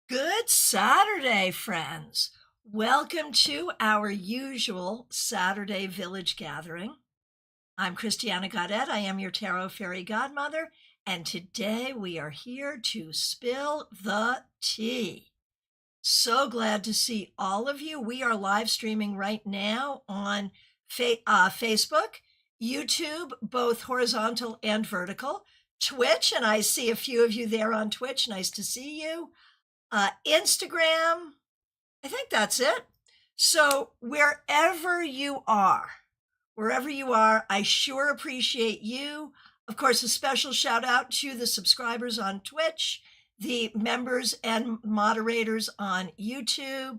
Good Saturday, friends. Welcome to our usual Saturday village gathering. I'm Christiana Gaudet. I am your Tarot Fairy Godmother, and today we are here to spill the tea. So glad to see all of you. We are live streaming right now on Facebook, YouTube, both horizontal and vertical, Twitch, and I see a few of you there on Twitch. Nice to see you. Instagram, I think that's it. So wherever you are, I sure appreciate you. Of course, a special shout out to the subscribers on Twitch, the members and moderators on YouTube.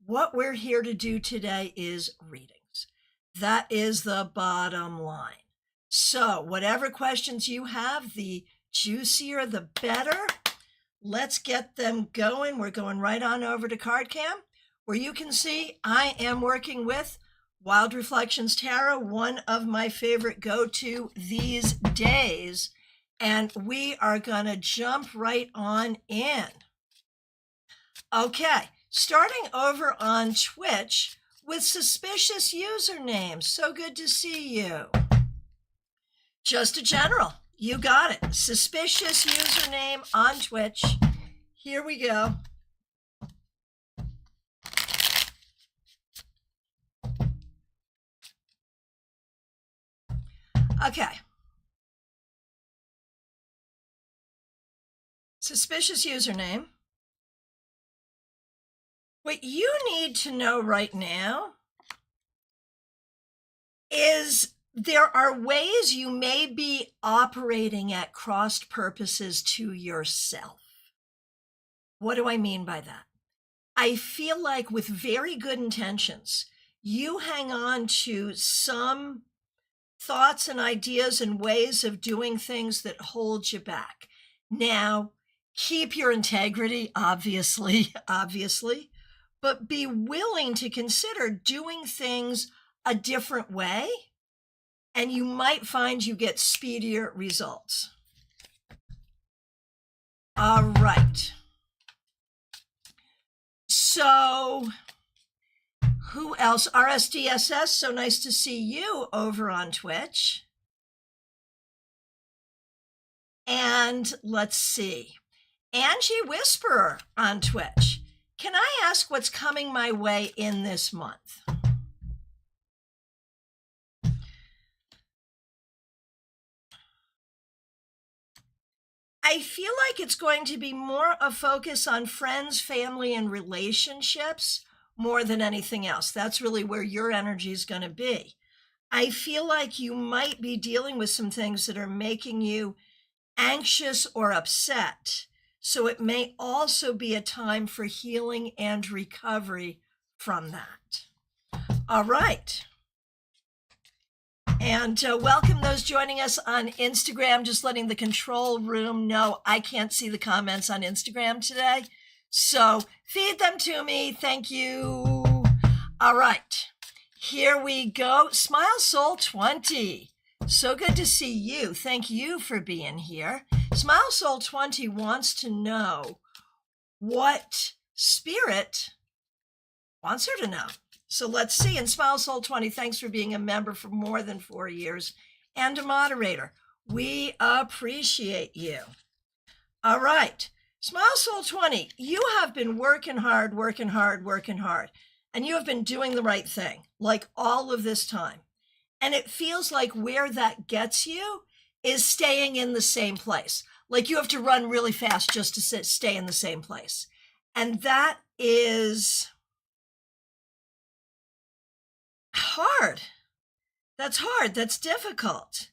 What we're here to do today is readings. That is the bottom line. So whatever questions you have, the juicier, the better. Let's get them going. We're going right on over to CardCam, where you can see I am working with Wild Reflections Tarot, one of my favorite go-to these days. And we are going to jump right on in. Okay, starting over on Twitch with suspicious usernames. So good to see you. Just a general. You got it. Suspicious username on Twitch. Here we go. Okay. Suspicious username. What you need to know right now is there are ways you may be operating at crossed purposes to yourself. What do I mean by that? I feel like with very good intentions, you hang on to some thoughts and ideas and ways of doing things that hold you back. Now, keep your integrity, obviously, but be willing to consider doing things a different way. And you might find you get speedier results. All right. So who else? RSDSS, so nice to see you over on Twitch. And let's see. Angie Whisperer on Twitch. Can I ask what's coming my way in this month? I feel like it's going to be more a focus on friends, family, and relationships more than anything else. That's really where your energy is going to be. I feel like you might be dealing with some things that are making you anxious or upset. So it may also be a time for healing and recovery from that. All right. And welcome those joining us on Instagram, just letting the control room know I can't see the comments on Instagram today. So feed them to me. Thank you. All right, here we go. Smile Soul 20. So good to see you. Thank you for being here. Smile Soul 20 wants to know what Spirit wants her to know. So let's see. And Smile Soul 20, thanks for being a member for more than 4 years and a moderator. We appreciate you. All right. Smile Soul 20, you have been working hard. And you have been doing the right thing, like all of this time. And it feels like where that gets you is staying in the same place. Like you have to run really fast just to stay in the same place. And that is hard. That's hard. That's difficult.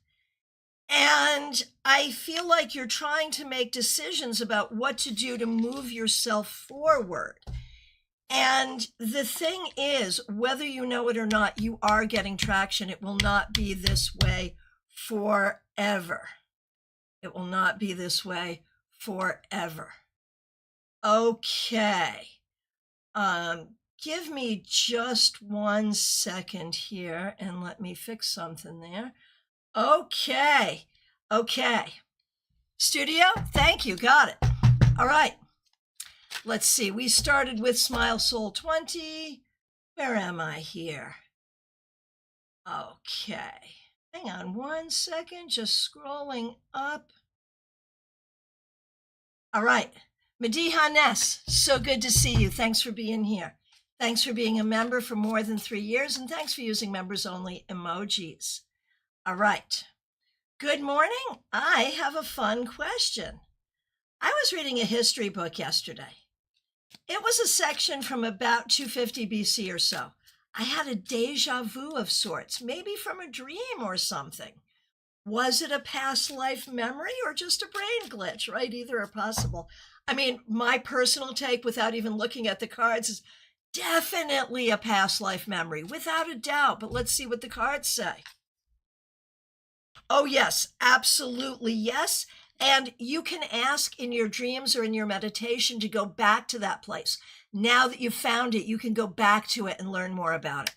And I feel like you're trying to make decisions about what to do to move yourself forward. And the thing is, whether you know it or not, you are getting traction. It will not be this way forever. It will not be this way forever. Okay. Give me just 1 second here and let me fix something there. Okay. Studio, thank you. Got it. All right. let's see. We started with Smile Soul 20. Where am I here? Okay. Hang on one second, just scrolling up. All right. Mediha Ness, so good to see you. Thanks for being here. Thanks for being a member for more than 3 years, and thanks for using members-only emojis. All right. Good morning. I have a fun question. I was reading a history book yesterday. It was a section from about 250 BC or so. I had a deja vu of sorts, maybe from a dream or something. Was it a past life memory or just a brain glitch, right? Either are possible. I mean, my personal take, without even looking at the cards, is definitely a past life memory, without a doubt. But let's see what the cards say. Oh, yes, absolutely yes. And you can ask in your dreams or in your meditation to go back to that place. Now that you've found it, you can go back to it and learn more about it.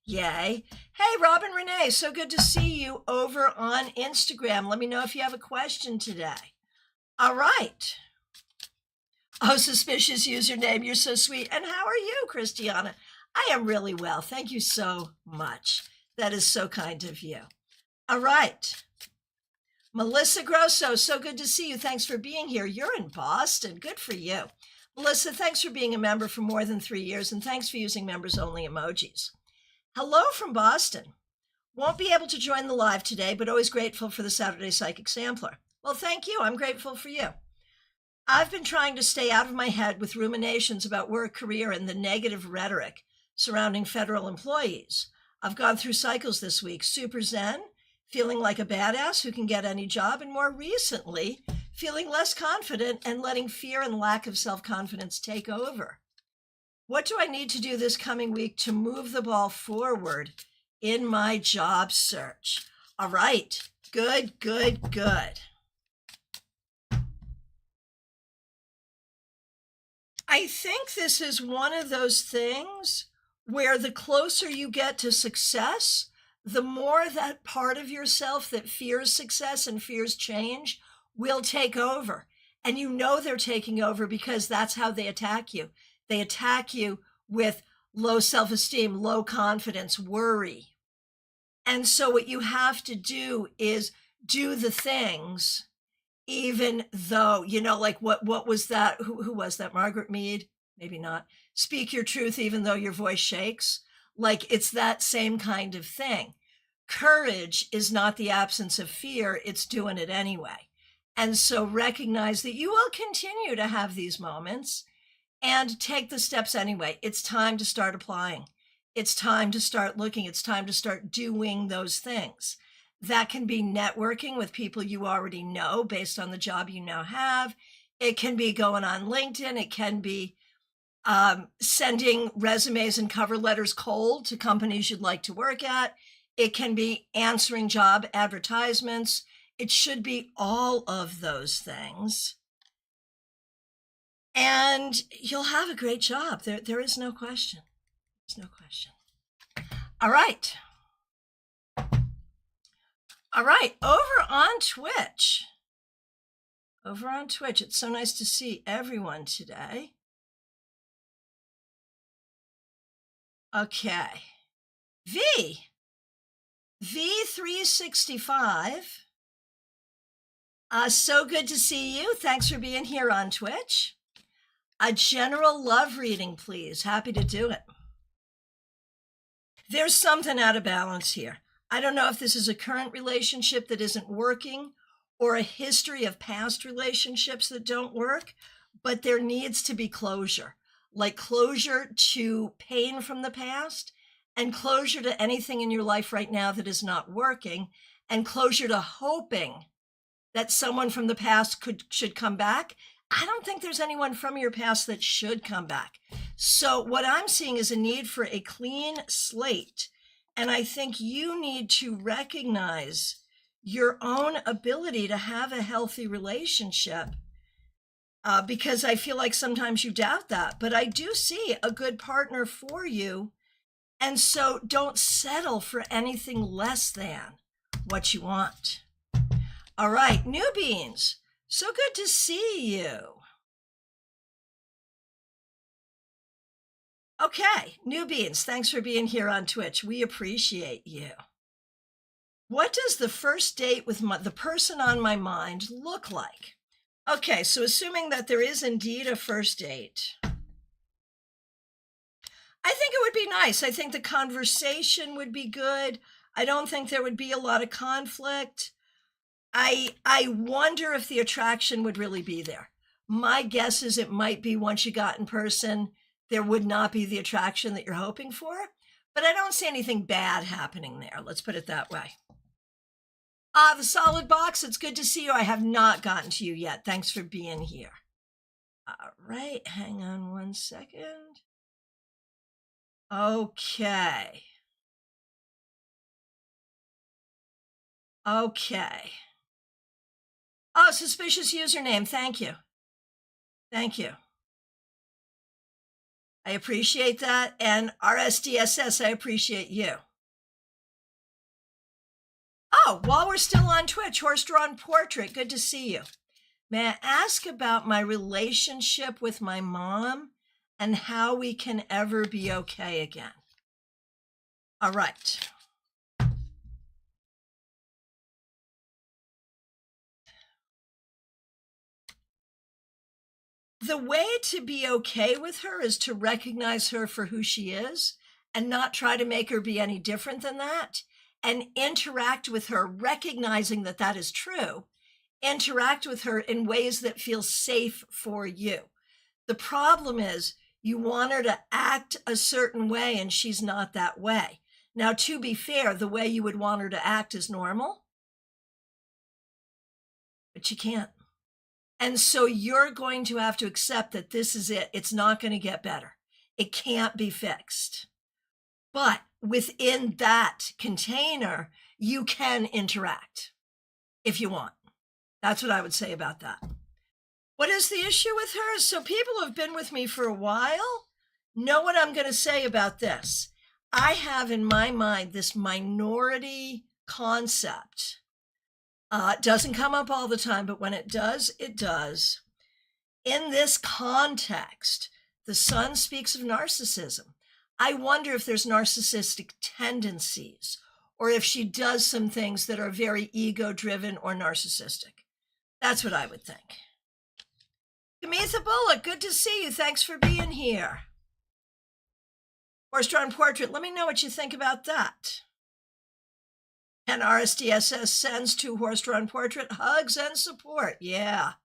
Yay. Hey, Robin Renee, so good to see you over on Instagram. Let me know if you have a question today. All right. Oh, suspicious username. You're so sweet. And how are you, Christiana? I am really well. Thank you so much. That is so kind of you. All right. Melissa Grosso, so good to see you. Thanks for being here. You're in Boston. Good for you. Melissa, thanks for being a member for more than 3 years, and thanks for using members-only emojis. Hello from Boston. Won't be able to join the live today, but always grateful for the Saturday Psychic Sampler. Well, thank you. I'm grateful for you. I've been trying to stay out of my head with ruminations about work, career, and the negative rhetoric surrounding federal employees. I've gone through cycles this week. Super zen, feeling like a badass who can get any job, and more recently, feeling less confident and letting fear and lack of self-confidence take over. What do I need to do this coming week to move the ball forward in my job search? All right, good, good, good. I think this is one of those things where the closer you get to success, the more that part of yourself that fears success and fears change will take over. And you know they're taking over because that's how they attack you. They attack you with low self-esteem, low confidence, worry. And so what you have to do is do the things, even though, you know, like what was that? Who was that? Margaret Mead? Maybe not. Speak your truth even though your voice shakes. Like it's that same kind of thing. Courage is not the absence of fear. It's doing it anyway. And so recognize that you will continue to have these moments and take the steps anyway. It's time to start applying. It's time to start looking. It's time to start doing those things. That can be networking with people you already know based on the job you now have. It can be going on LinkedIn. It can be sending resumes and cover letters cold to companies you'd like to work at. It can be answering job advertisements. It should be all of those things. And you'll have a great job. There is no question. There's no question. All right. All right, over on Twitch. Over on Twitch, it's so nice to see everyone today. Okay. V365. So good to see you. Thanks for being here on Twitch. A general love reading, please. Happy to do it. There's something out of balance here. I don't know if this is a current relationship that isn't working or a history of past relationships that don't work, but there needs to be closure, like closure to pain from the past and closure to anything in your life right now that is not working and closure to hoping that someone from the past should come back. I don't think there's anyone from your past that should come back. So what I'm seeing is a need for a clean slate. And I think you need to recognize your own ability to have a healthy relationship because I feel like sometimes you doubt that. But I do see a good partner for you. And so don't settle for anything less than what you want. All right, New Beans. So good to see you. Okay, New Beans, thanks for being here on Twitch. We appreciate you. What does the first date with the person on my mind look like? Okay, so assuming that there is indeed a first date, I think it would be nice. I think the conversation would be good. I don't think there would be a lot of conflict. I wonder if the attraction would really be there. My guess is it might be once you got in person, there would not be the attraction that you're hoping for, but I don't see anything bad happening there. Let's put it that way. The solid box, it's good to see you. I have not gotten to you yet. Thanks for being here. All right, hang on one second. Okay. Okay. Oh, suspicious username. Thank you. Thank you. I appreciate that. And RSDSS, I appreciate you. Oh, while we're still on Twitch, Horse-Drawn Portrait, good to see you. May I ask about my relationship with my mom and how we can ever be okay again? All right. The way to be okay with her is to recognize her for who she is and not try to make her be any different than that, and interact with her, recognizing that that is true. Interact with her in ways that feel safe for you. The problem is you want her to act a certain way and she's not that way. Now, to be fair, the way you would want her to act is normal, but you can't. And so you're going to have to accept that this is it. It's not going to get better. It can't be fixed. But within that container, you can interact if you want. That's what I would say about that. What is the issue with her? So people who have been with me for a while know what I'm going to say about this. I have in my mind this minority concept. It doesn't come up all the time, but when it does, it does. In this context, the sun speaks of narcissism. I wonder if there's narcissistic tendencies, or if she does some things that are very ego-driven or narcissistic. That's what I would think. Gamitha Bullock, good to see you. Thanks for being here. Horse-Drawn Portrait, let me know what you think about that. And RSDSS sends to Horse-Drawn Portrait hugs and support. Yeah.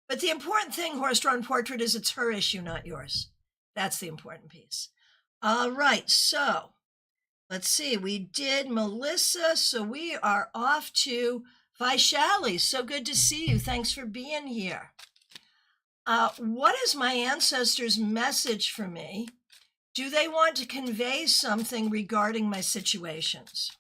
But the important thing, Horse-Drawn Portrait, is it's her issue, not yours. That's the important piece. All right, so let's see. We did Melissa, so we are off to Vaishali. So good to see you. Thanks for being here. What is my ancestors' message for me? Do they want to convey something regarding my situations?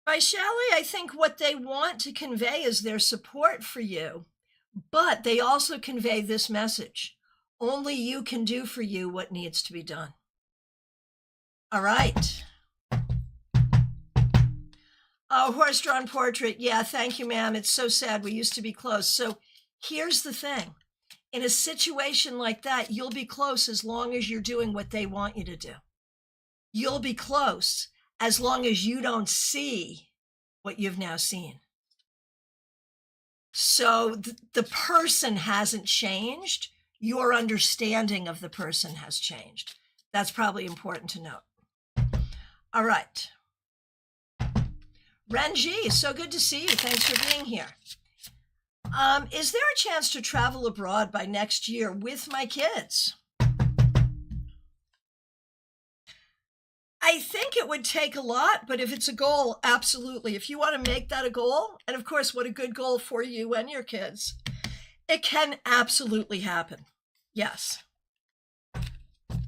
Vaishali, I think what they want to convey is their support for you, but they also convey this message. Only you can do for you what needs to be done. All right. Oh, Horse-Drawn Portrait. Yeah, thank you, ma'am. It's so sad. We used to be close. So here's the thing. In a situation like that, you'll be close as long as you're doing what they want you to do. You'll be close as long as you don't see what you've now seen. So the person hasn't changed. Your understanding of the person has changed. That's probably important to note. All right. Renji, so good to see you. Thanks for being here. Is there a chance to travel abroad by next year with my kids? I think it would take a lot, but if it's a goal, absolutely. If you want to make that a goal, and of course, what a good goal for you and your kids, it can absolutely happen. Yes.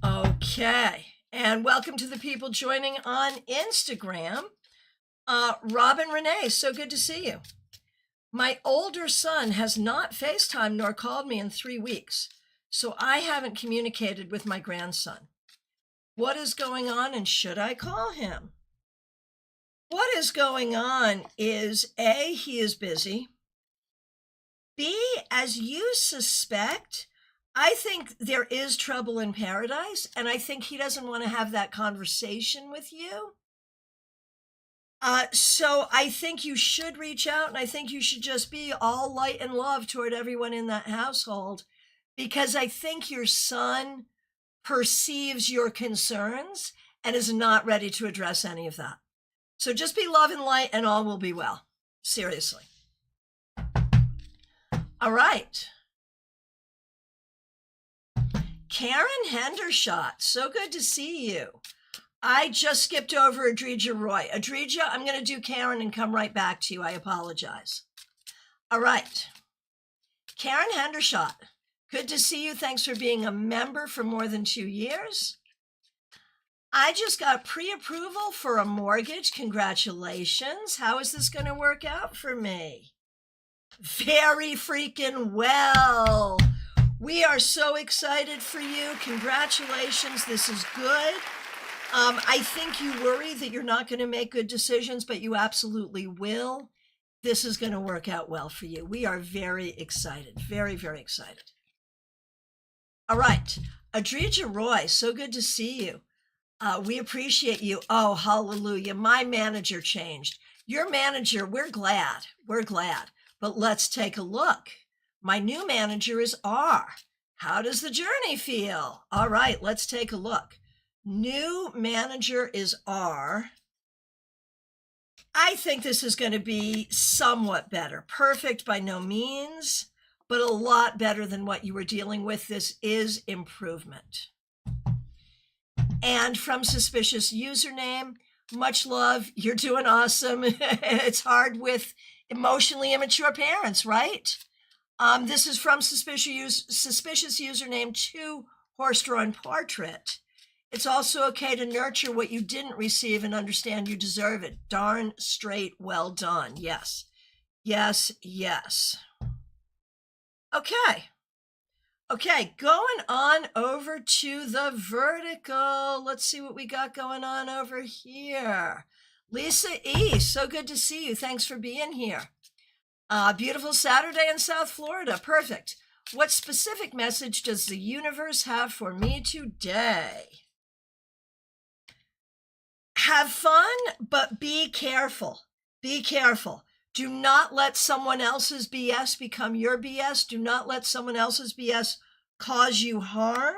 Okay. And welcome to the people joining on Instagram. Robin Renee, so good to see you. My older son has not FaceTimed nor called me in 3 weeks, so I haven't communicated with my grandson. What is going on, and should I call him? what is going on is A, he is busy. B, as you suspect, I think there is trouble in paradise, and I think he doesn't want to have that conversation with you. So I think you should reach out, and I think you should just be all light and love toward everyone in that household, because I think your son perceives your concerns and is not ready to address any of that. So just be love and light and all will be well. Seriously. All right. Karen Hendershot, so good to see you. I just skipped over Adrija Roy. Adrija, I'm going to do Karen and come right back to you. I apologize. All right. Karen Hendershot, good to see you. Thanks for being a member for more than 2 years. I just got pre-approval for a mortgage. Congratulations. How is this going to work out for me? Very freaking well. We are so excited for you. Congratulations. This is good. I think you worry that you're not going to make good decisions, but you absolutely will. This is going to work out well for you. We are very excited. Very, very excited. All right. Adrija Roy, so good to see you. We appreciate you. Oh, hallelujah. My manager changed. Your manager, we're glad. We're glad. But let's take a look. My new manager is R. How does the journey feel? All right, let's take a look. New manager is R. I think this is going to be somewhat better. Perfect by no means, but a lot better than what you were dealing with. This is improvement. And from suspicious username, much love. You're doing awesome. It's hard with emotionally immature parents, right? This is from suspicious username 2 horse-drawn portrait. It's also okay to nurture what you didn't receive and understand you deserve it. Darn straight, well done. Yes, yes, yes. Okay. Okay, going on over to the vertical. Let's see what we got going on over here. Lisa E., so good to see you. Thanks for being here. Beautiful Saturday in South Florida. Perfect. What specific message does the universe have for me today? Have fun, but be careful. Be careful. Do not let someone else's BS become your BS. Do not let someone else's BS cause you harm.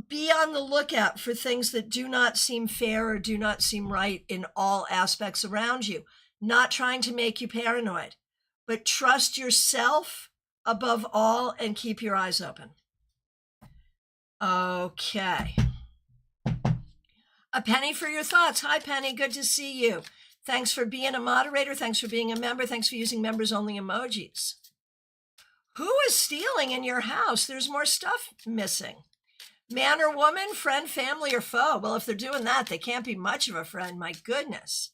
Be on the lookout for things that do not seem fair or do not seem right in all aspects around you. Not trying to make you paranoid, but trust yourself above all and keep your eyes open. Okay. A penny for your thoughts. Hi, Penny. Good to see you. Thanks for being a moderator. Thanks for being a member. Thanks for using members-only emojis. Who is stealing in your house? There's more stuff missing. Man or woman, friend, family, or foe? Well, if they're doing that, they can't be much of a friend. My goodness.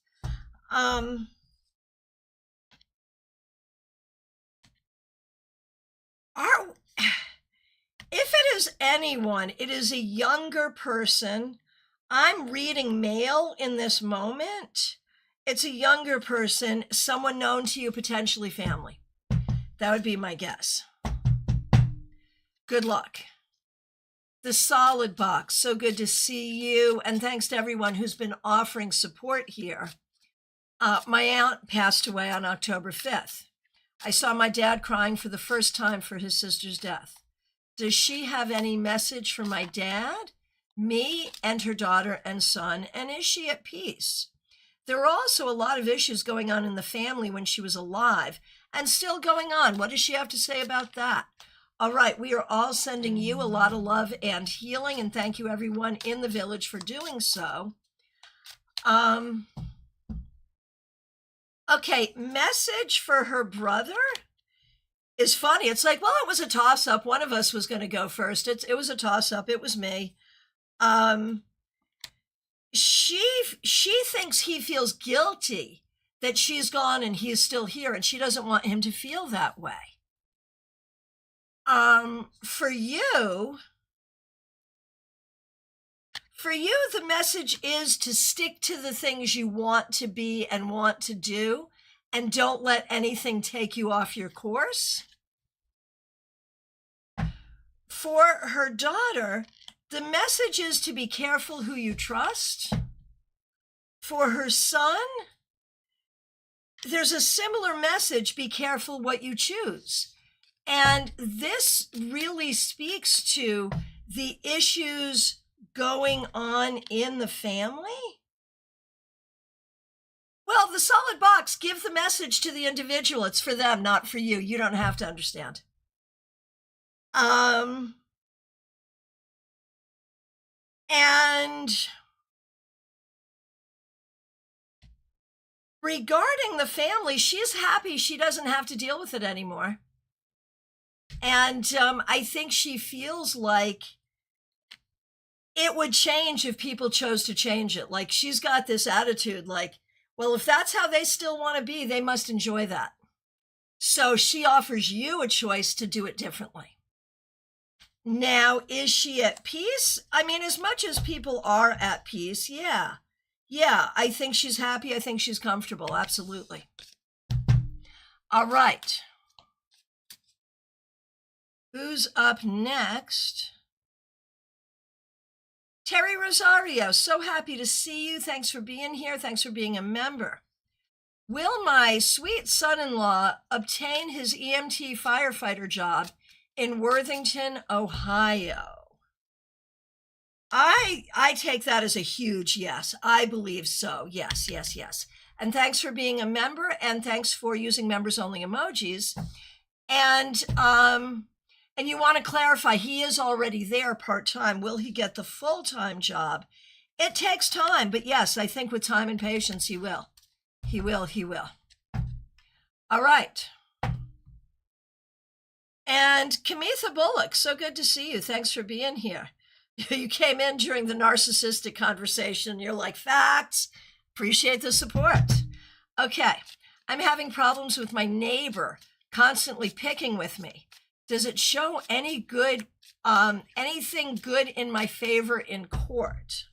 If it is anyone, it is a younger person. I'm reading male in this moment. It's a younger person, someone known to you, potentially family. That would be my guess. Good luck. The solid box, so good to see you. And thanks to everyone who's been offering support here. My aunt passed away on October 5th. I saw my dad crying for the first time for his sister's death. Does she have any message for my dad, me, and her daughter and son? And is she at peace? There were also a lot of issues going on in the family when she was alive and still going on. What does she have to say about that? All right, we are all sending you a lot of love and healing, and thank you everyone in the village for doing so. Okay, message for her brother is funny. It's like, well, it was a toss-up. One of us was going to go first. It was a toss-up. It was me. She thinks he feels guilty that she's gone and he's still here, and she doesn't want him to feel that way. For For you, the message is to stick to the things you want to be and want to do, and don't let anything take you off your course. For her daughter, the message is to be careful who you trust. For her son, there's a similar message, be careful what you choose. And this really speaks to the issues going on in the family. Well, the solid box, give the message to the individual. It's for them, not for you. You don't have to understand. And regarding the family, she's happy she doesn't have to deal with it anymore. And I think she feels like it would change if people chose to change it. Like, she's got this attitude like, well, if that's how they still want to be, they must enjoy that. So she offers you a choice to do it differently. Now, is she at peace? I mean, as much as people are at peace, yeah. Yeah, I think she's happy. I think she's comfortable. Absolutely. All right. Who's up next? Terry Rosario, so happy to see you. Thanks for being here. Thanks for being a member. Will my sweet son-in-law obtain his EMT firefighter job in Worthington, Ohio? I take that as a huge yes. I believe so. Yes, yes, yes. And thanks for being a member, and thanks for using members-only emojis. And you want to clarify, he is already there part-time. Will he get the full-time job? It takes time, but yes, I think with time and patience, he will. He will. All right. And Kamitha Bullock, so good to see you. Thanks for being here. You came in during the narcissistic conversation. You're like, facts. Appreciate the support. Okay. I'm having problems with my neighbor constantly picking with me. Does it show any good, anything good in my favor in court?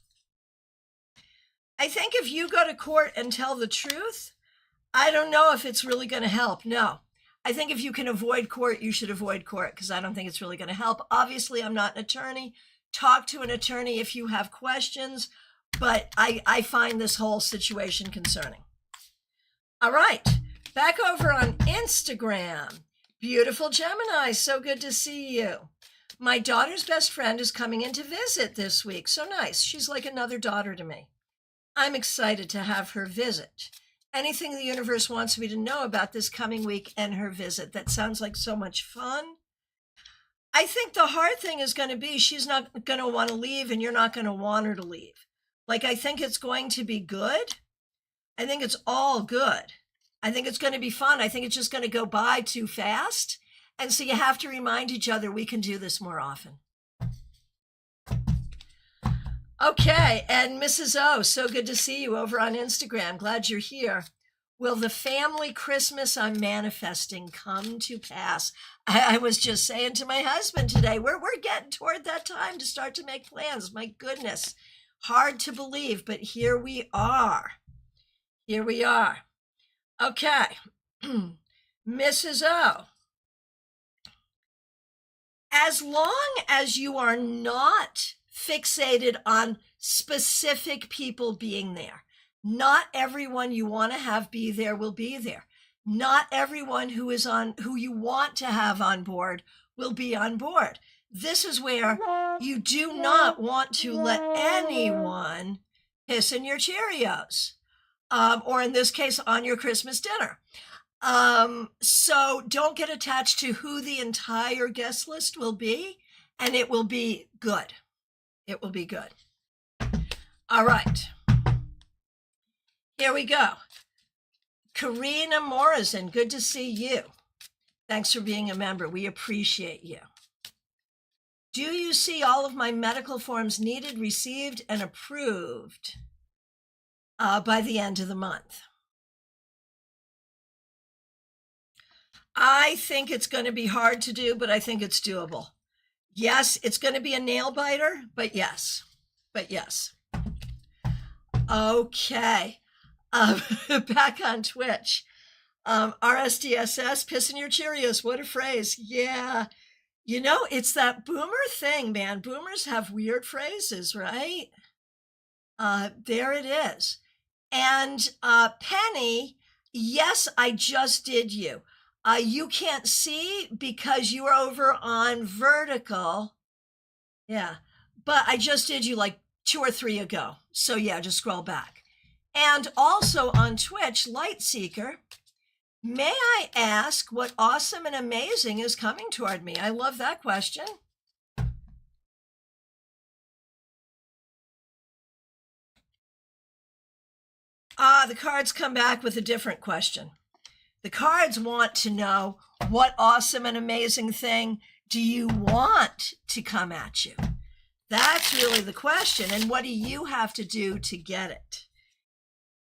I think if you go to court and tell the truth, I don't know if it's really going to help. No. I think if you can avoid court, you should avoid court, because I don't think it's really going to help. Obviously, I'm not an attorney. Talk to an attorney if you have questions, but I find this whole situation concerning. All right, back over on Instagram. Beautiful Gemini, so good to see you. My daughter's best friend is coming in to visit this week. So nice. She's like another daughter to me. I'm excited to have her visit. Anything the universe wants me to know about this coming week and her visit? That sounds like so much fun. I think the hard thing is going to be she's not going to want to leave, and you're not going to want her to leave. Like, I think it's going to be good. I think it's all good. I think it's going to be fun. I think it's just going to go by too fast. And so you have to remind each other we can do this more often. Okay, and Mrs. O, so good to see you over on Instagram. Glad you're here. Will the family Christmas I'm manifesting come to pass? I was just saying to my husband today, we're getting toward that time to start to make plans. My goodness, hard to believe, but here we are. Here we are. Okay, Mrs. O, as long as you are not fixated on specific people being there, not everyone you want to have be there will be there. Not everyone who you want to have on board will be on board. This is where you do not want to let anyone piss in your Cheerios, or in this case, on your Christmas dinner. So don't get attached to who the entire guest list will be, and it will be good. It will be good. All right. Here we go. Karina Morrison, good to see you. Thanks for being a member. We appreciate you. Do you see all of my medical forms needed, received, and approved by the end of the month? I think it's going to be hard to do, but I think it's doable. Yes, it's going to be a nail biter, but yes. but yes. Okay. Back on Twitch. RSDSS, piss in your Cheerios. What a phrase. Yeah. You know, it's that boomer thing, man. Boomers have weird phrases, right? There it is. And Penny, yes, I just did you. You can't see because you are over on vertical. Yeah. But I just did you like 2 or 3 ago. So yeah, just scroll back. And also on Twitch, Lightseeker, may I ask what awesome and amazing is coming toward me? I love that question. The cards come back with a different question. The cards want to know, what awesome and amazing thing do you want to come at you? That's really the question. And what do you have to do to get it?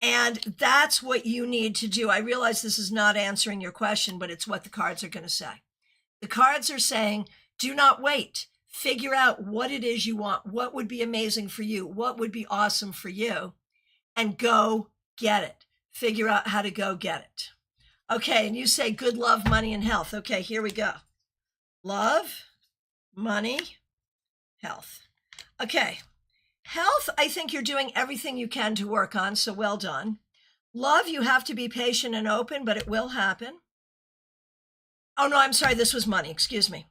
And that's what you need to do. I realize this is not answering your question, but it's what the cards are going to say. The cards are saying, do not wait. Figure out what it is you want. What would be amazing for you? What would be awesome for you? And go get it. Figure out how to go get it. Okay, and you say good love, money, and health. Okay, here we go. Love, money, health. Okay, health, I think you're doing everything you can to work on, so well done. Love, you have to be patient and open, but it will happen. Oh, no, I'm sorry, this was money. Excuse me.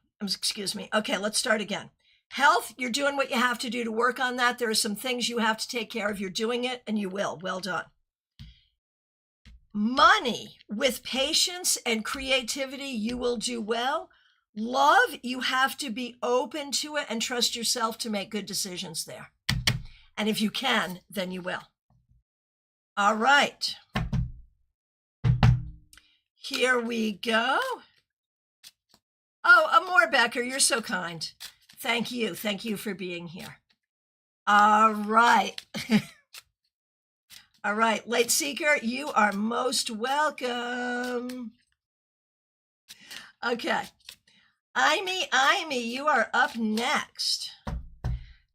Okay, let's start again. Health, you're doing what you have to do to work on that. There are some things you have to take care of. You're doing it, and you will. Well done. Money, with patience and creativity, you will do well. Love, you have to be open to it and trust yourself to make good decisions there. And if you can, then you will. All right. Here we go. Oh, Amor Becker, you're so kind. Thank you. Thank you for being here. All right. All right, Late Seeker, you are most welcome. Okay. Amy, you are up next.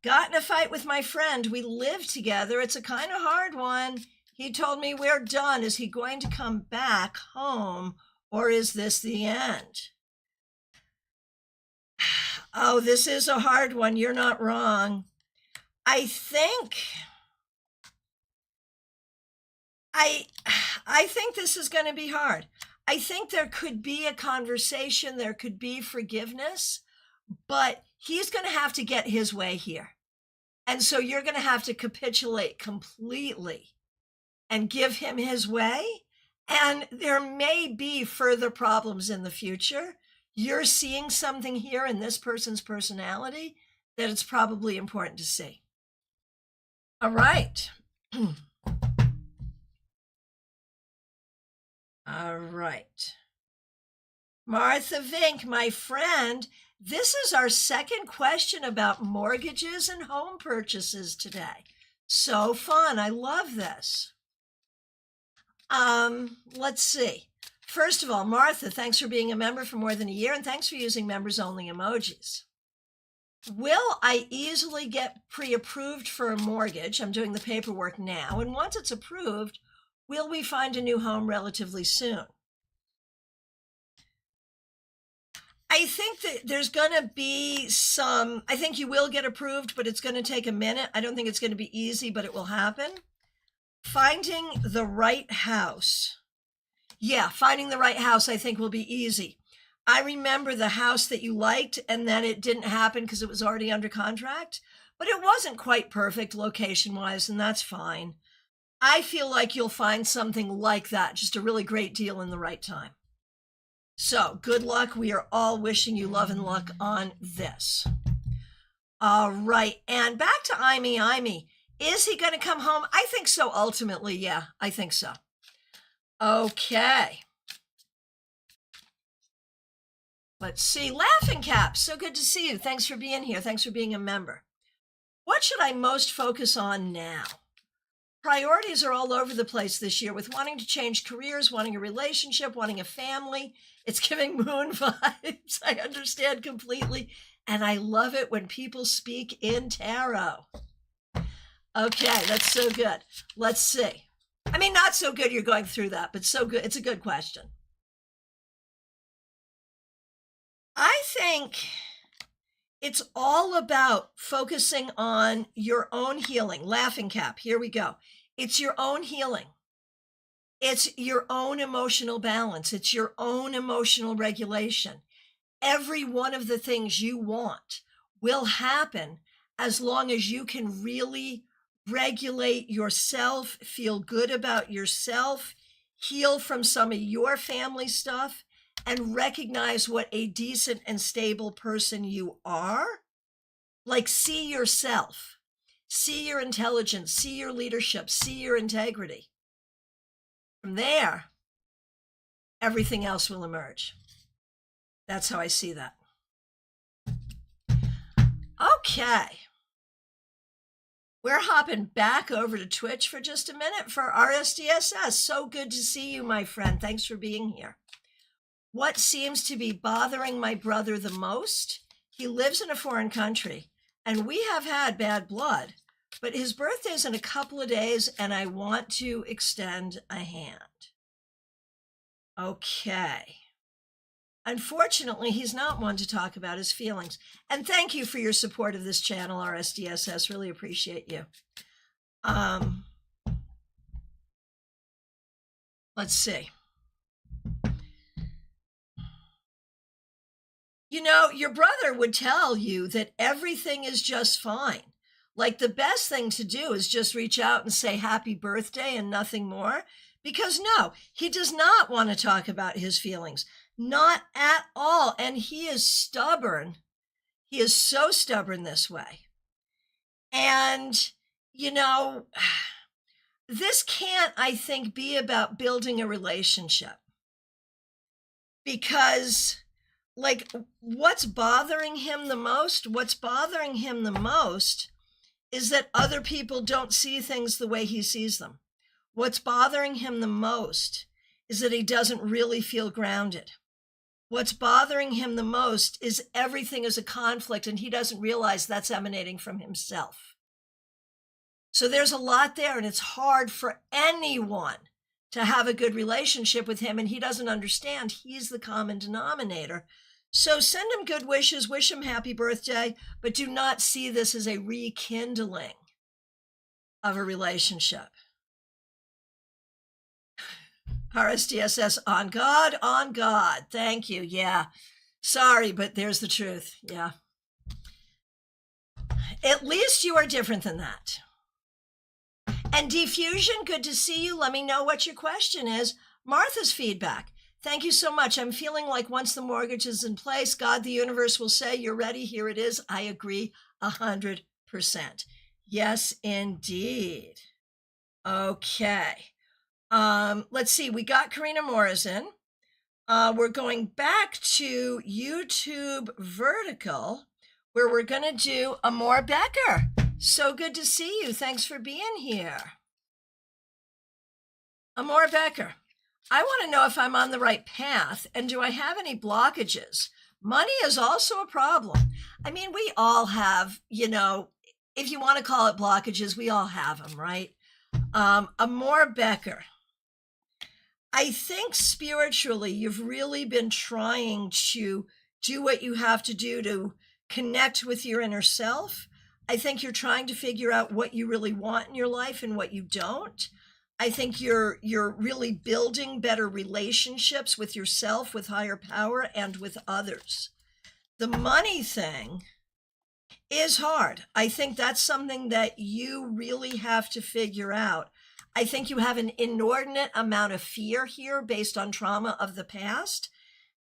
Got in a fight with my friend. We live together. It's a kind of hard one. He told me we're done. Is he going to come back home, or is this the end? Oh, this is a hard one. You're not wrong. I think this is going to be hard. I think there could be a conversation, there could be forgiveness, but he's going to have to get his way here. And so you're going to have to capitulate completely and give him his way. And there may be further problems in the future. You're seeing something here in this person's personality that it's probably important to see. All right. All right. Martha Vink, my friend, this is our second question about mortgages and home purchases today. So fun. I love this. Let's see. First of all, Martha, thanks for being a member for more than a year, and thanks for using members-only emojis. Will I easily get pre-approved for a mortgage? I'm doing the paperwork now, and once it's approved, will we find a new home relatively soon? I think that there's going to be I think you will get approved, but it's going to take a minute. I don't think it's going to be easy, but it will happen. Finding the right house. Yeah, finding the right house, I think, will be easy. I remember the house that you liked, and then it didn't happen because it was already under contract, but it wasn't quite perfect location-wise, and that's fine. I feel like you'll find something like that, just a really great deal in the right time. So good luck. We are all wishing you love and luck on this. All right. And back to Amy. Is he going to come home? I think so. Ultimately. Yeah, I think so. Okay. Let's see. Laughing Cap. So good to see you. Thanks for being here. Thanks for being a member. What should I most focus on now? Priorities are all over the place this year with wanting to change careers, wanting a relationship, wanting a family. It's giving moon vibes. I understand completely. And I love it when people speak in tarot. Okay, that's so good. Let's see. I mean, not so good you're going through that, but so good. It's a good question. I think it's all about focusing on your own healing. Laughing cap, here we go. It's your own healing. It's your own emotional balance. It's your own emotional regulation. Every one of the things you want will happen as long as you can really regulate yourself, feel good about yourself, heal from some of your family stuff, and recognize what a decent and stable person you are. Like, see yourself, see your intelligence, see your leadership, see your integrity. From there, everything else will emerge. That's how I see that. Okay. We're hopping back over to Twitch for just a minute for RSDSS. So good to see you, my friend. Thanks for being here. What seems to be bothering my brother the most? He lives in a foreign country, and we have had bad blood, but his birthday's in a couple of days, and I want to extend a hand. Okay. Unfortunately, he's not one to talk about his feelings. And thank you for your support of this channel, RSDSS. Really appreciate you. Let's see. You know, your brother would tell you that everything is just fine. Like, the best thing to do is just reach out and say happy birthday and nothing more. Because no, he does not want to talk about his feelings. Not at all. And he is stubborn. He is so stubborn this way. And, you know, this can't, I think, be about building a relationship. Because, like, what's bothering him the most? What's bothering him the most is that other people don't see things the way he sees them. What's bothering him the most is that he doesn't really feel grounded. What's bothering him the most is everything is a conflict, and he doesn't realize that's emanating from himself. So there's a lot there, and it's hard for anyone to have a good relationship with him, and he doesn't understand he's the common denominator. So send him good wishes, wish him happy birthday, but do not see this as a rekindling of a relationship. RSDSS, on God, on God. Thank you. Yeah. Sorry, but there's the truth. Yeah. At least you are different than that. And Diffusion, good to see you. Let me know what your question is. Martha's feedback. Thank you so much. I'm feeling like once the mortgage is in place, God, the universe will say, you're ready. Here it is. I agree 100%. Yes, indeed. Okay. Let's see. We got Karina Morrison. We're going back to YouTube Vertical, where we're going to do Amor Becker. So good to see you. Thanks for being here. Amor Becker, I want to know if I'm on the right path, and do I have any blockages? Money is also a problem. I mean, we all have, you know, if you want to call it blockages, we all have them, right? Amor Becker, I think spiritually, you've really been trying to do what you have to do to connect with your inner self. I think you're trying to figure out what you really want in your life and what you don't. I think you're really building better relationships with yourself, with higher power, and with others. The money thing is hard. I think that's something that you really have to figure out. I think you have an inordinate amount of fear here based on trauma of the past.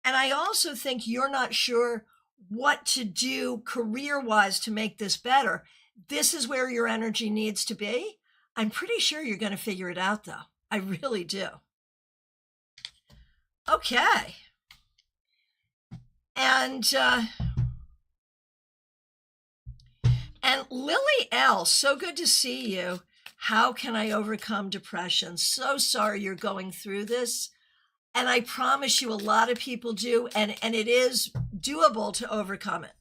And I also think you're not sure what to do career-wise to make this better. This is where your energy needs to be. I'm pretty sure you're going to figure it out, though. I really do. Okay. And Lily L., so good to see you. How can I overcome depression? So sorry you're going through this. And I promise you a lot of people do, and it is doable to overcome it.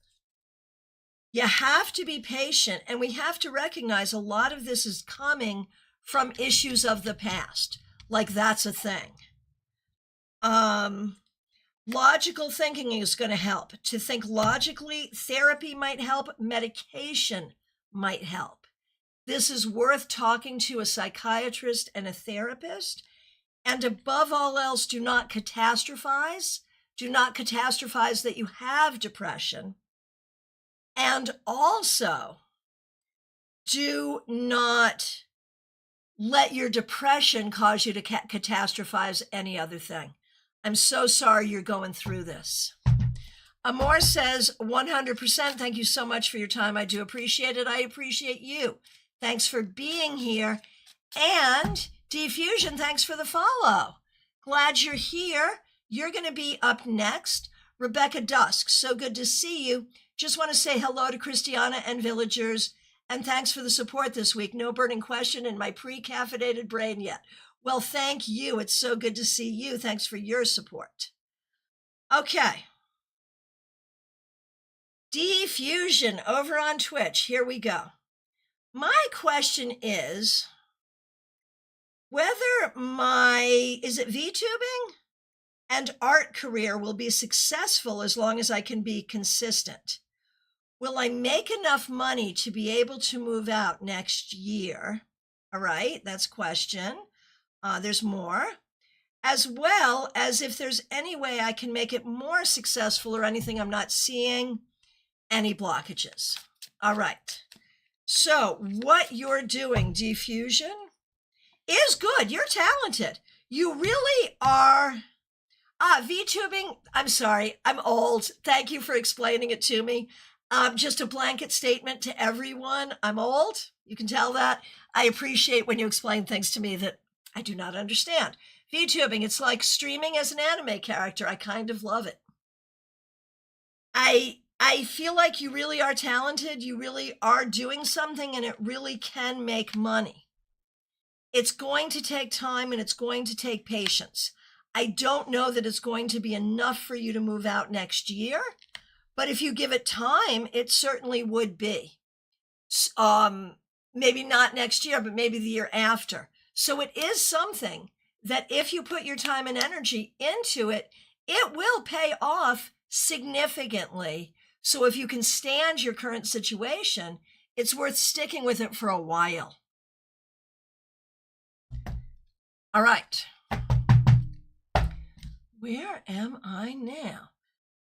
You have to be patient, and we have to recognize a lot of this is coming from issues of the past. Like, that's a thing. Logical thinking is going to help. To think logically, therapy might help, medication might help. This is worth talking to a psychiatrist and a therapist. And above all else, do not catastrophize. Do not catastrophize that you have depression. And also, do not let your depression cause you to catastrophize any other thing. I'm so sorry you're going through this. Amor says, 100%. Thank you so much for your time. I do appreciate it. I appreciate you. Thanks for being here. And Diffusion, thanks for the follow. Glad you're here. You're going to be up next. Rebecca Dusk, so good to see you. Just want to say hello to Christiana and villagers, and thanks for the support this week. No burning question in my pre-caffeinated brain yet. Well, thank you. It's so good to see you. Thanks for your support. Okay. Diffusion over on Twitch. Here we go. My question is whether my, is it VTubing and art career will be successful as long as I can be consistent. Will I make enough money to be able to move out next year? All right, that's question. There's more. As well as if there's any way I can make it more successful or anything I'm not seeing, any blockages. All right. So what you're doing, Diffusion, is good. You're talented. You really are. VTubing, I'm sorry, I'm old. Thank you for explaining it to me. Just a blanket statement to everyone. I'm old. You can tell that. I appreciate when you explain things to me that I do not understand. VTubing, it's like streaming as an anime character. I kind of love it. I feel like you really are talented. You really are doing something, and it really can make money. It's going to take time, and it's going to take patience. I don't know that it's going to be enough for you to move out next year, but if you give it time, it certainly would be. Maybe not next year, but maybe the year after. So it is something that if you put your time and energy into it, it will pay off significantly. So if you can stand your current situation, it's worth sticking with it for a while. All right. Where am I now?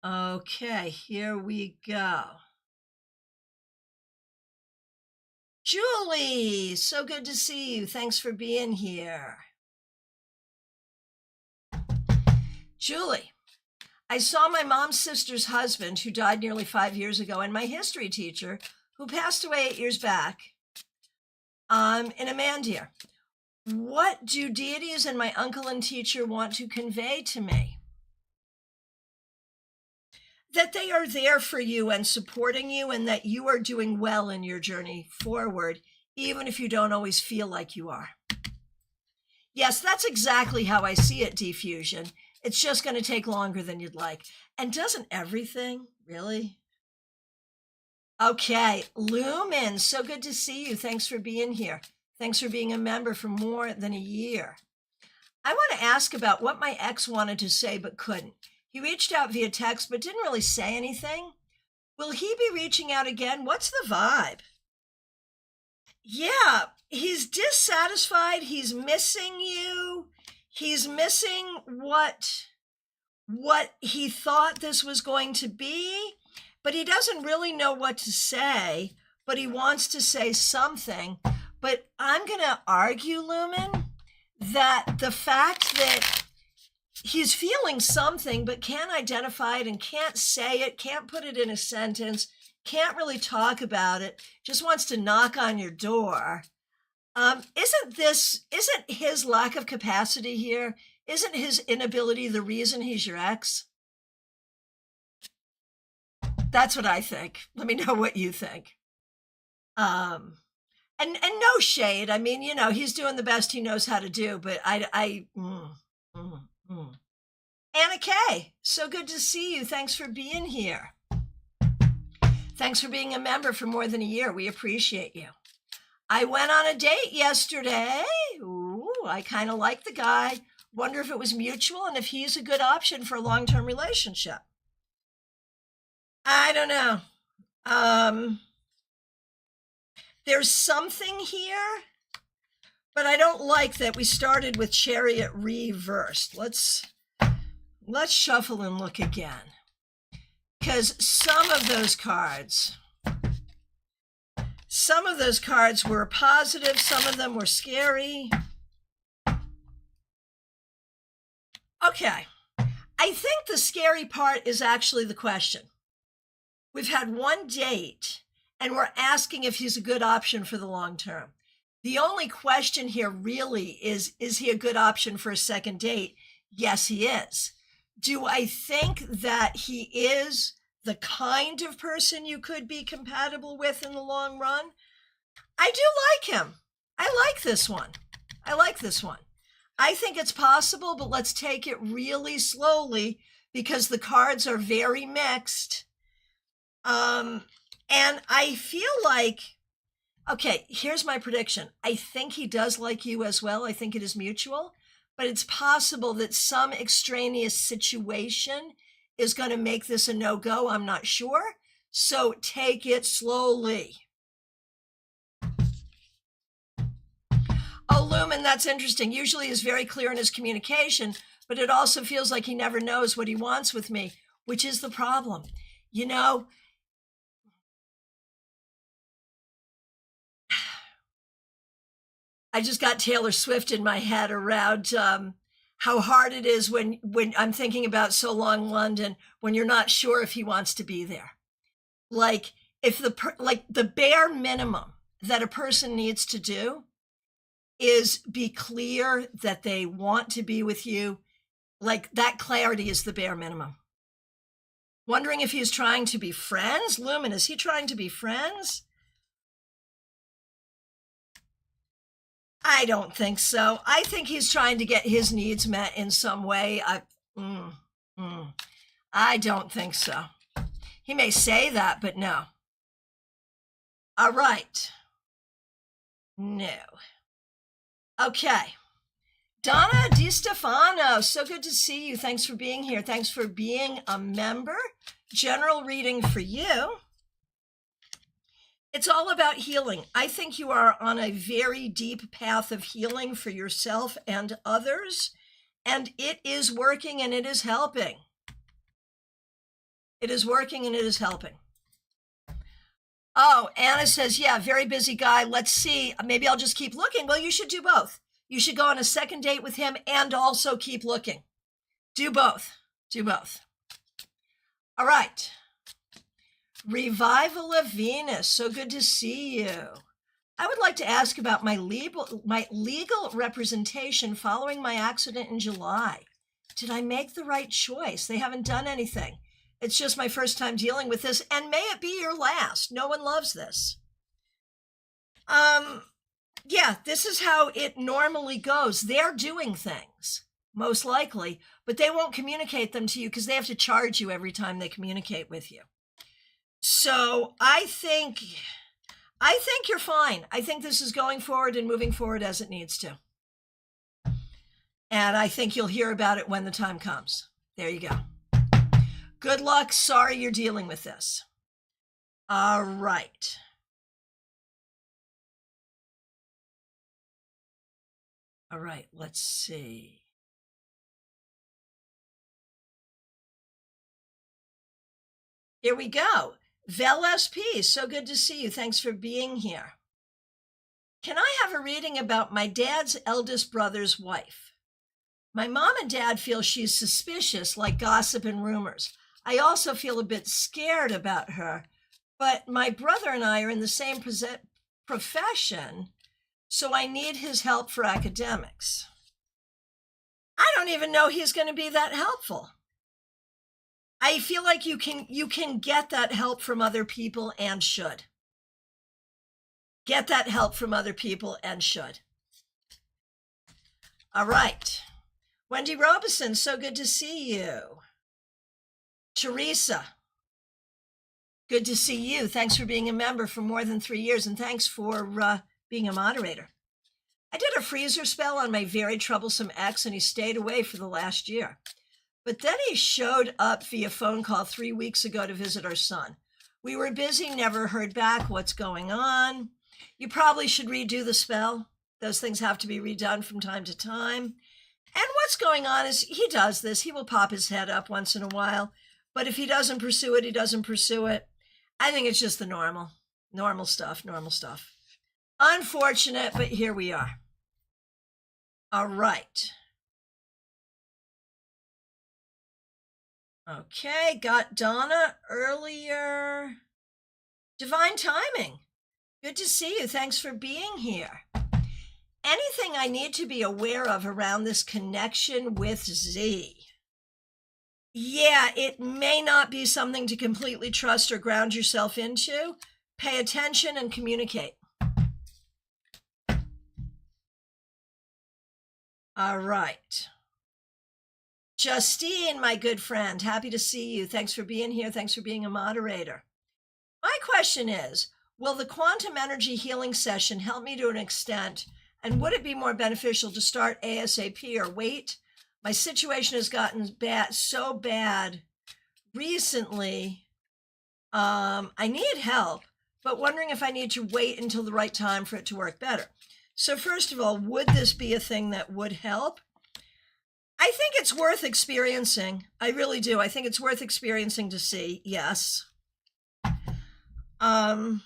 Okay, here we go. Julie, so good to see you. Thanks for being here. Julie, I saw my mom's sister's husband, who died nearly 5 years ago, and my history teacher, who passed away 8 years back, in a mandir. What do deities and my uncle and teacher want to convey to me? That they are there for you and supporting you, and that you are doing well in your journey forward, even if you don't always feel like you are. Yes, that's exactly how I see it, Diffusion. It's just going to take longer than you'd like. And doesn't everything, really? Okay, Lumen, so good to see you. Thanks for being here. Thanks for being a member for more than a year. I want to ask about what my ex wanted to say but couldn't. He reached out via text but didn't really say anything. Will he be reaching out again? What's the vibe? Yeah, he's dissatisfied. He's missing you. He's missing what he thought this was going to be, but he doesn't really know what to say, but he wants to say something. But I'm going to argue, Lumen, that the fact that he's feeling something but can't identify it and can't say it, can't put it in a sentence, can't really talk about it, just wants to knock on your door. Isn't his lack of capacity here, isn't his inability the reason he's your ex? That's what I think. Let me know what you think. And no shade. I mean, he's doing the best he knows how to do, but Anna Kay, so good to see you. Thanks for being here. Thanks for being a member for more than a year. We appreciate you. I went on a date yesterday. Ooh, I kind of like the guy. Wonder if it was mutual and if he's a good option for a long-term relationship. I don't know. There's something here, but I don't like that we started with Chariot reversed. Let's shuffle and look again. Because some of those cards were positive, some of them were scary. Okay, I think the scary part is actually the question. We've had one date, and we're asking if he's a good option for the long term. The only question here really is he a good option for a second date? Yes, he is. Do I think that he is the kind of person you could be compatible with in the long run? I do like him. I like this one. I think it's possible, but let's take it really slowly because the cards are very mixed. And I feel like, okay, here's my prediction. I think he does like you as well. I think it is mutual, but it's possible that some extraneous situation is going to make this a no-go. I'm not sure. So take it slowly. Oh, Lumen, that's interesting. Usually he's very clear in his communication, but it also feels like he never knows what he wants with me, which is the problem. You know, I just got Taylor Swift in my head around how hard it is when I'm thinking about So Long London, when you're not sure if he wants to be there. Like if the bare minimum that a person needs to do is be clear that they want to be with you. Like that clarity is the bare minimum. Wondering if he's trying to be friends. Lumen, is he trying to be friends? I don't think so. I think he's trying to get his needs met in some way. I don't think so. He may say that, but no. All right. No. Okay. Donna DiStefano, so good to see you. Thanks for being here. Thanks for being a member. General reading for you. It's all about healing. I think you are on a very deep path of healing for yourself and others, and it is working and it is helping. It is working and it is helping. Oh, Anna says, yeah, very busy guy. Let's see. Maybe I'll just keep looking. Well, you should do both. You should go on a second date with him and also keep looking. Do both. Do both. All right. Revival of Venus. So good to see you. I would like to ask about my legal representation following my accident in July. Did I make the right choice? They haven't done anything. It's just my first time dealing with this, and may it be your last. No one loves this. Yeah, this is how it normally goes. They're doing things, most likely, but they won't communicate them to you because they have to charge you every time they communicate with you. So I think you're fine. I think this is going forward and moving forward as it needs to. And I think you'll hear about it when the time comes. There you go. Good luck. Sorry you're dealing with this. All right. All right, let's see. Here we go. Vel SP, so good to see you. Thanks for being here. Can I have a reading about my dad's eldest brother's wife? My mom and dad feel she's suspicious, like gossip and rumors. I also feel a bit scared about her, but my brother and I are in the same profession, so I need his help for academics. I don't even know he's going to be that helpful. I feel like you can get that help from other people and should. Get that help from other people and should. All right. Wendy Robeson, so good to see you. Teresa. Good to see you. Thanks for being a member for more than 3 years, and thanks for being a moderator. I did a freezer spell on my very troublesome ex, and he stayed away for the last year. But then he showed up via phone call 3 weeks ago to visit our son. We were busy, never heard back. What's going on? You probably should redo the spell. Those things have to be redone from time to time. And what's going on is he does this. He will pop his head up once in a while. But if he doesn't pursue it, he doesn't pursue it. I think it's just the normal stuff. Unfortunate, but here we are. All right. Okay, got Donna earlier. Divine timing. Good to see you. Thanks for being here. Anything I need to be aware of around this connection with Z? Yeah, it may not be something to completely trust or ground yourself into. Pay attention and communicate. All right. Justine, my good friend, happy to see you. Thanks for being here. Thanks for being a moderator. My question is, will the quantum energy healing session help me to an extent, and would it be more beneficial to start ASAP or wait? My situation has gotten so bad recently. I need help, but wondering if I need to wait until the right time for it to work better. So first of all, would this be a thing that would help? I think it's worth experiencing. I really do. I think it's worth experiencing to see. Yes. I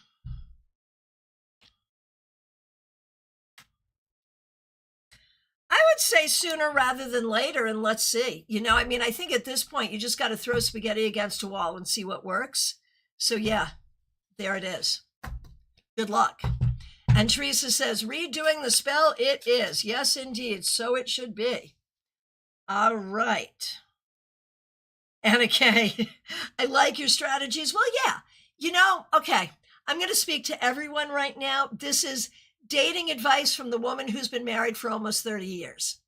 would say sooner rather than later, and let's see. I think at this point, you just got to throw spaghetti against a wall and see what works. So yeah, there it is. Good luck. And Teresa says, redoing the spell, it is. Yes, indeed. So it should be. All right. Anna Kay, I like your strategies. Well, yeah, okay. I'm going to speak to everyone right now. This is dating advice from the woman who's been married for almost 30 years.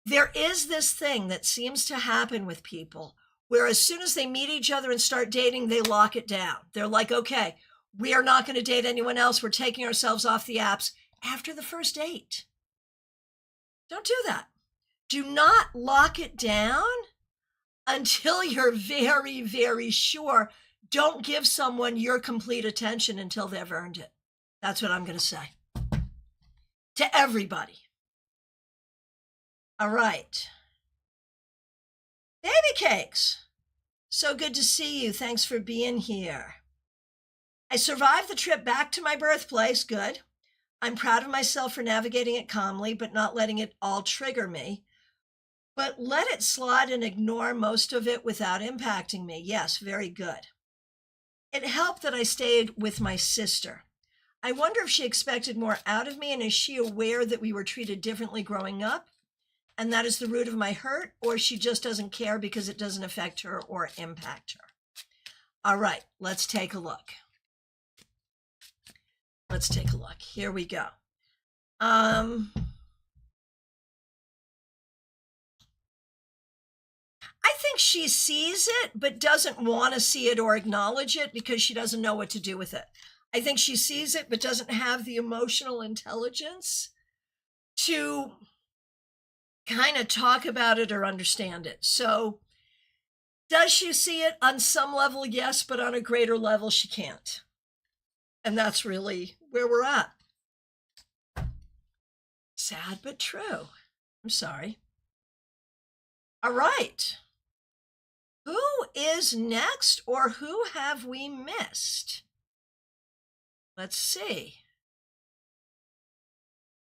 There is this thing that seems to happen with people where as soon as they meet each other and start dating, they lock it down. They're like, okay, we are not going to date anyone else. We're taking ourselves off the apps after the first date. Don't do that. Do not lock it down until you're very, very sure. Don't give someone your complete attention until they've earned it. That's what I'm going to say to everybody. All right. Baby Cakes, so good to see you. Thanks for being here. I survived the trip back to my birthplace. Good. I'm proud of myself for navigating it calmly, but not letting it all trigger me. But let it slide and ignore most of it without impacting me. Yes, very good. It helped that I stayed with my sister. I wonder if she expected more out of me, and is she aware that we were treated differently growing up, and that is the root of my hurt, or she just doesn't care because it doesn't affect her or impact her. All right, let's take a look. Here we go. I think she sees it, but doesn't want to see it or acknowledge it because she doesn't know what to do with it. I think she sees it, but doesn't have the emotional intelligence to kind of talk about it or understand it. So does she see it? On some level, yes, but on a greater level, she can't. And that's really where we're at. Sad, but true. I'm sorry. All right. Who is next, or who have we missed? Let's see.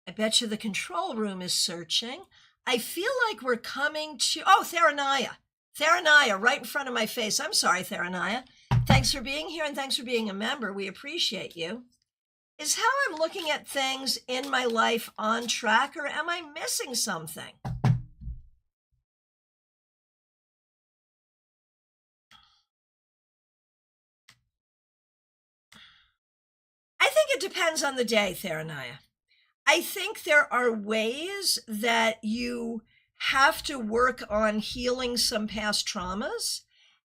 I bet you the control room is searching. I feel like we're coming to, Theranaya. Theranaya, right in front of my face. I'm sorry, Theranaya. Thanks for being here, and thanks for being a member. We appreciate you. Is how I'm looking at things in my life on track, or am I missing something? I think it depends on the day, Theranaya. I think there are ways that you have to work on healing some past traumas,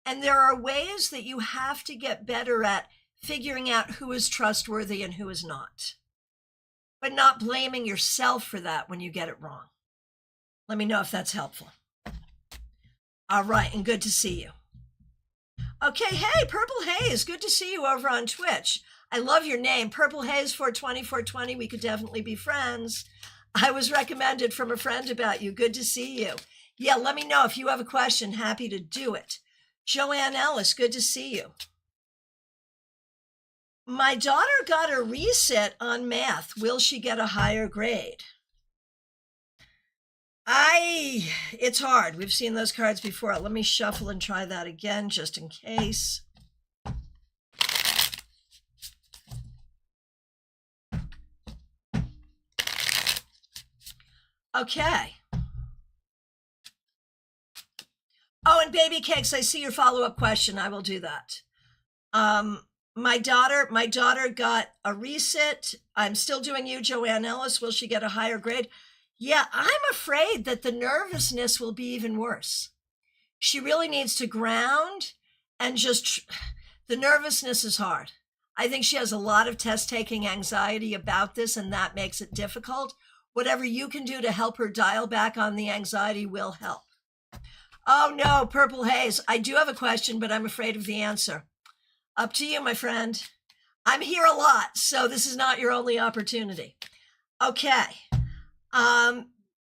And there are ways that you have to get better at figuring out who is trustworthy and who is not, but not blaming yourself for that when you get it wrong. Let me know if that's helpful. All right, and good to see you. Okay, hey, Purple Haze, good to see you over on Twitch. I love your name, Purple Haze 420. We could definitely be friends. I was recommended from a friend about you. Good to see you. Yeah, let me know if you have a question. Happy to do it. Joanne Ellis, good to see you. My daughter got a reset on math. Will she get a higher grade? It's hard. We've seen those cards before. Let me shuffle and try that again, just in case. Okay. Oh, and baby cakes, I see your follow-up question. I will do that. My daughter got a reset. I'm still doing you, Joanne Ellis. Will she get a higher grade? Yeah, I'm afraid that the nervousness will be even worse. She really needs to ground and the nervousness is hard. I think she has a lot of test-taking anxiety about this, and that makes it difficult. Whatever you can do to help her dial back on the anxiety will help. Oh no, Purple Haze, I do have a question, but I'm afraid of the answer. Up to you, my friend. I'm here a lot, so this is not your only opportunity. Okay.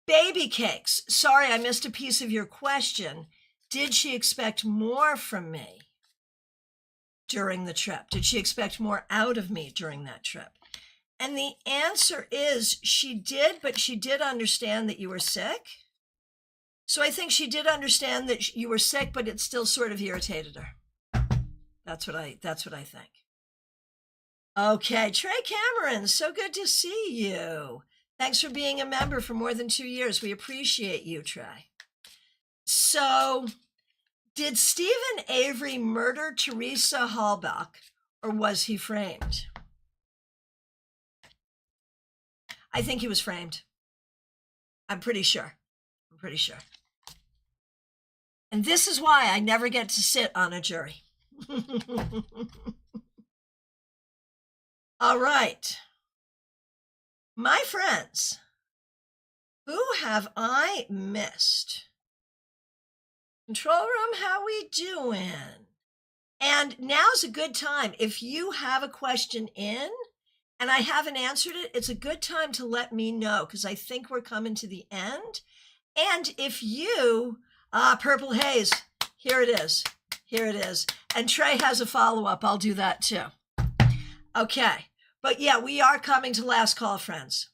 Baby cakes. Sorry, I missed a piece of your question. Did she expect more from me during the trip? Did she expect more out of me during that trip? And the answer is she did, but she did understand that you were sick. So I think she did understand that you were sick, but it still sort of irritated her. That's what I think. Okay, Trey Cameron, so good to see you. Thanks for being a member for more than 2 years. We appreciate you, Trey. So, did Stephen Avery murder Teresa Halbach, or was he framed? I think he was framed. I'm pretty sure. And this is why I never get to sit on a jury. All right. My friends, who have I missed? Control room, how we doing? And now's a good time. If you have a question in and I haven't answered it, it's a good time to let me know, because I think we're coming to the end. And if you, Purple Haze, here it is. And Trey has a follow-up. I'll do that too. Okay. But yeah, we are coming to last call, friends.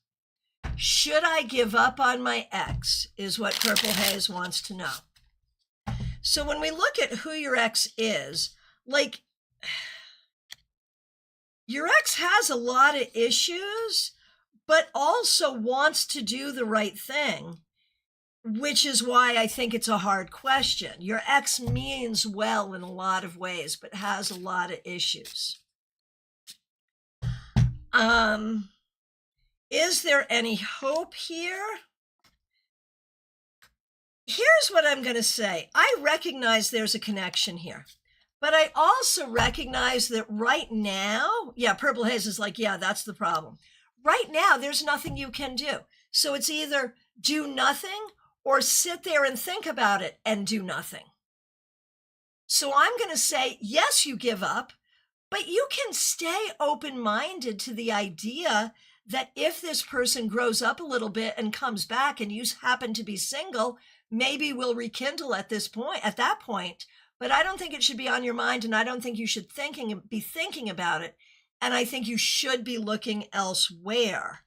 Should I give up on my ex, is what Purple Haze wants to know. So when we look at who your ex is, like, your ex has a lot of issues, but also wants to do the right thing, which is why I think it's a hard question. Your ex means well in a lot of ways, but has a lot of issues. Is there any hope here? Here's what I'm going to say. I recognize there's a connection here, but I also recognize that right now, yeah, Purple Haze is like, yeah, that's the problem. Right now, there's nothing you can do. So it's either do nothing or sit there and think about it and do nothing. So I'm going to say, yes, you give up, but you can stay open-minded to the idea that if this person grows up a little bit and comes back and you happen to be single, maybe we'll rekindle at that point. But I don't think it should be on your mind, and I don't think you should be thinking about it. And I think you should be looking elsewhere.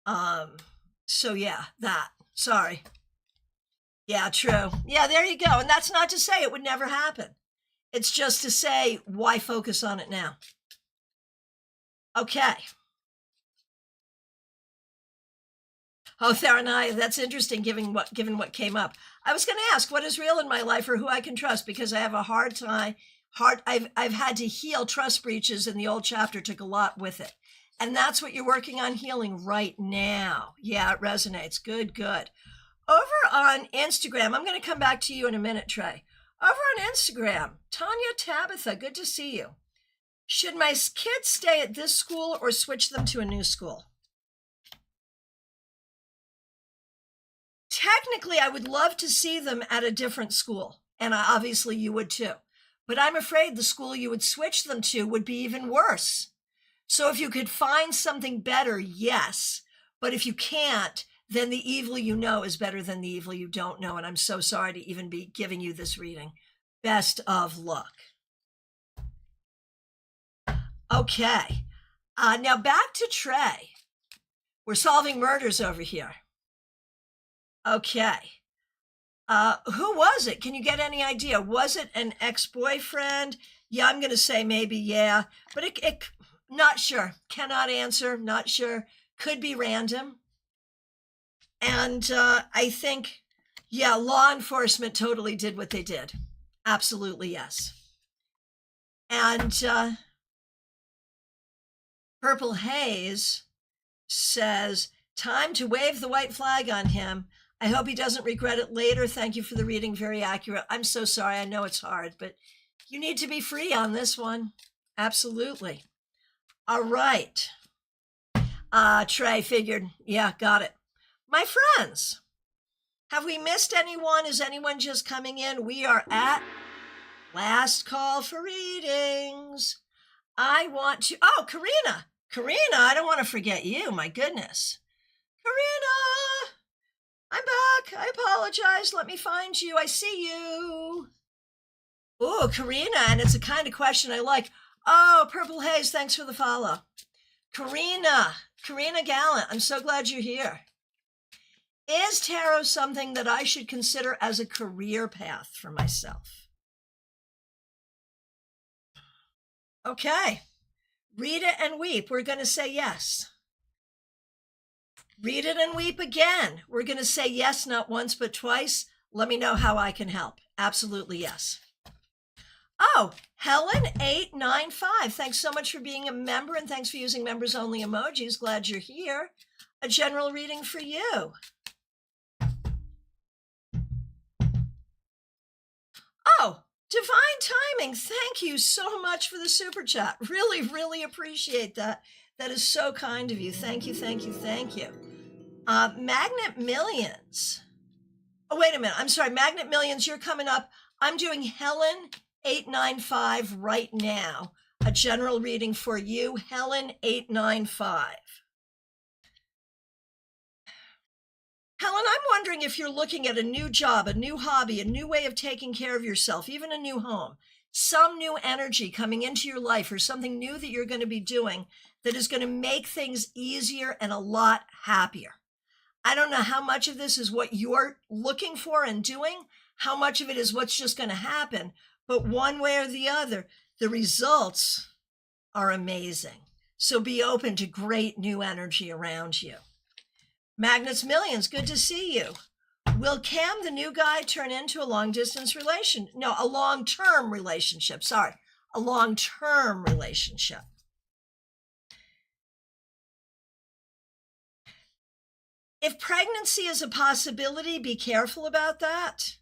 So yeah, that. Sorry. Yeah, true. Yeah, there you go. And that's not to say it would never happen. It's just to say, why focus on it now? Okay. Oh, Tharanai, that's interesting, given what came up. I was going to ask, what is real in my life or who I can trust? Because I have a hard time. I've had to heal trust breaches, and the old chapter took a lot with it. And that's what you're working on healing right now. Yeah, it resonates. Good. Over on Instagram, I'm going to come back to you in a minute, Trey. Over on Instagram, Tanya Tabitha, good to see you. Should my kids stay at this school or switch them to a new school? Technically, I would love to see them at a different school, and obviously you would too. But I'm afraid the school you would switch them to would be even worse. So if you could find something better, yes. But if you can't, then the evil you know is better than the evil you don't know. And I'm so sorry to even be giving you this reading. Best of luck. Okay. Now back to Trey. We're solving murders over here. Okay. Who was it? Can you get any idea? Was it an ex-boyfriend? Yeah, I'm going to say maybe, yeah. But it not sure. Cannot answer. Not sure. Could be random. And I think, yeah, law enforcement totally did what they did. Absolutely, yes. And Purple Haze says, time to wave the white flag on him. I hope he doesn't regret it later. Thank you for the reading. Very accurate. I'm so sorry. I know it's hard, but you need to be free on this one. Absolutely. All right. Trey figured. Yeah, got it. My friends, have we missed anyone? Is anyone just coming in? We are at last call for readings. I want to, oh, Karina, I don't want to forget you. My goodness. Karina, I'm back. I apologize. Let me find you. I see you. Oh, Karina, and it's a kind of question I like. Oh, Purple Haze, thanks for the follow. Karina Gallant, I'm so glad you're here. Is tarot something that I should consider as a career path for myself? Okay. Read it and weep. We're going to say yes. Read it and weep again. We're going to say yes, not once, but twice. Let me know how I can help. Absolutely yes. Oh, Helen895. Thanks so much for being a member, and thanks for using members only emojis. Glad you're here. A general reading for you. Oh, divine timing. Thank you so much for the super chat. Really, really appreciate that. That is so kind of you. Thank you, thank you, thank you. Magnet Millions. Oh, wait a minute. I'm sorry. Magnet Millions, you're coming up. I'm doing Helen895 right now. A general reading for you, Helen895. Helen, I'm wondering if you're looking at a new job, a new hobby, a new way of taking care of yourself, even a new home, some new energy coming into your life, or something new that you're going to be doing that is going to make things easier and a lot happier. I don't know how much of this is what you're looking for and doing, how much of it is what's just going to happen, but one way or the other, the results are amazing. So be open to great new energy around you. Magnets Millions, good to see you. Will Cam, the new guy, turn into a long-distance relation? No, a long-term relationship. Sorry, a long-term relationship. If pregnancy is a possibility, be careful about that.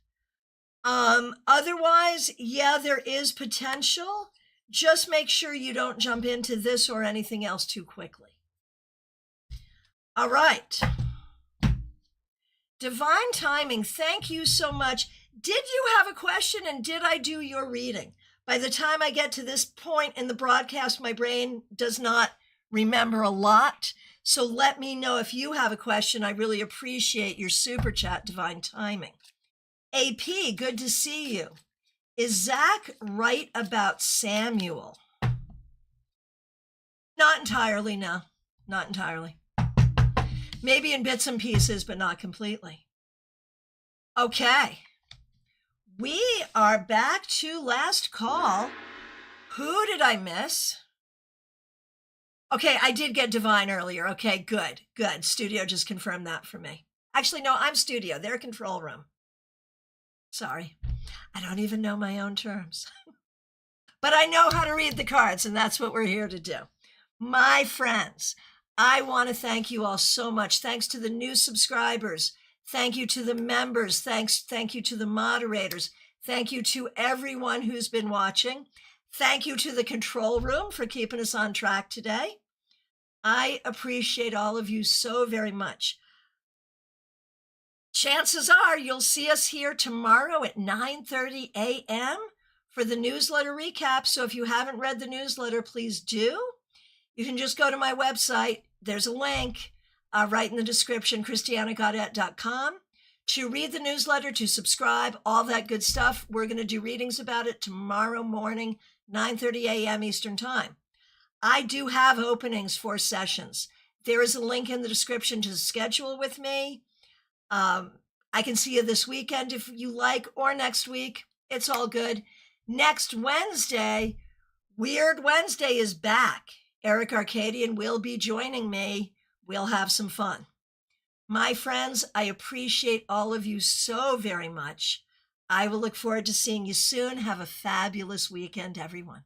Otherwise, yeah, there is potential. Just make sure you don't jump into this or anything else too quickly. All right. Divine timing, thank you so much. Did you have a question, and did I do your reading? By the time I get to this point in the broadcast, my brain does not remember a lot. So let me know if you have a question. I really appreciate your super chat, Divine Timing. AP, good to see you. Is Zach right about Samuel? Not entirely, no. Not entirely. Maybe in bits and pieces, but not completely. Okay. We are back to last call. Who did I miss? Okay, I did get Divine earlier. Okay, good, good. Studio just confirmed that for me. Actually, no, I'm studio. They're control room. Sorry. I don't even know my own terms. But I know how to read the cards, and that's what we're here to do. My friends, I want to thank you all so much. Thanks to the new subscribers. Thank you to the members. Thank you to the moderators. Thank you to everyone who's been watching. Thank you to the control room for keeping us on track today. I appreciate all of you so very much. Chances are you'll see us here tomorrow at 9:30 a.m. for the newsletter recap. So if you haven't read the newsletter, please do. You can just go to my website. There's a link right in the description, christianagodet.com, to read the newsletter, to subscribe, all that good stuff. We're going to do readings about it tomorrow morning, 9:30 a.m. Eastern Time. I do have openings for sessions. There is a link in the description to schedule with me. I can see you this weekend if you like, or next week. It's all good. Next Wednesday, Weird Wednesday is back. Eric Arcadian will be joining me. We'll have some fun. My friends, I appreciate all of you so very much. I will look forward to seeing you soon. Have a fabulous weekend, everyone.